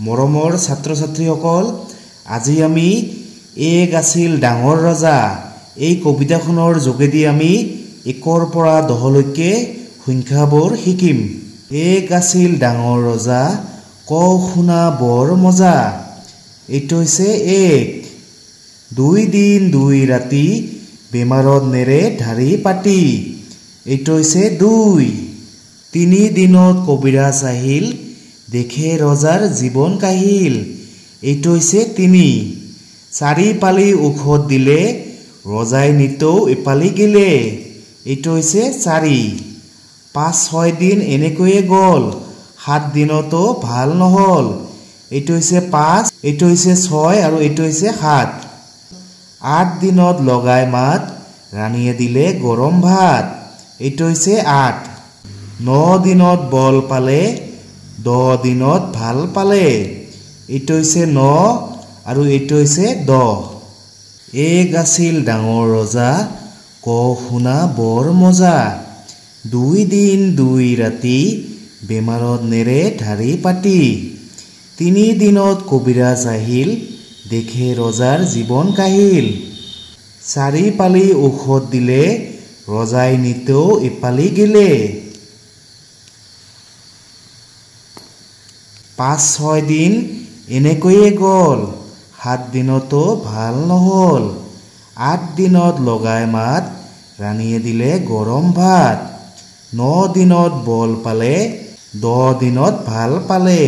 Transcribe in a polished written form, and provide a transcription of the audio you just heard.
মৰমৰ ছাত্ৰ ছাত্ৰীসকল আজি আমি এক আছিল ডাঙৰ ৰজা এই কবিতাখনৰ যোগেদি আমি 1ৰ পৰা 10 লৈকে সংখ্যাবোৰ শিকিম। এক আছিল ডাঙৰ ৰজা ক শুনা বৰ মজা। এইটো হৈছে 1। 2 দিন 2 ৰাতি বেমাৰত নেৰে ধাৰি পাতি। এইটো হৈছে 2। 3 দিনত কবিৰাজ আহিল দেখে ৰজাৰ জীৱন কাহিল। এইটো হৈছে 3। 4 পালি ঔষধ দিলে ৰজাই নিতৌ এপালি গেলে। এইটো হৈছে 4। 5-6 দিন এনেকৈয়ে গ'ল 7 দিনতো ভাল নহ'ল। এইটো হৈছে 5, এইটো হৈছে 6 আৰু এইটো হৈছে 7। 8 দিনত লগাই মাত ৰাণীয়ে দিলে গৰম ভাত। এইটো হৈছে 8। 9 দিনত বল পালে 10 দিনত ভাল পালে। এইটো হৈছে 9 আৰু এইটো হৈছে 10। এক আছিল ডাঙৰ ৰজা ক শুনা বৰ মজা। 2 দিন 2 ৰাতি বেমাৰত নেৰে ধাৰি পাতি। 3 দিনত কবিৰাজ আহিল দেখে ৰজাৰ জীৱন কাহিল। 4 পালি ঔষধ দিলে ৰজাই নিতৌ এপালি গেলে। 5-6 দিন এনেকৈয়ে গ'ল 7 দিনতো ভাল নহ'ল। 8 দিনত লগাই মাত ৰাণীয়ে দিলে গৰম ভাত। 9 দিনত বল পালে 10 দিনত ভাল পালে।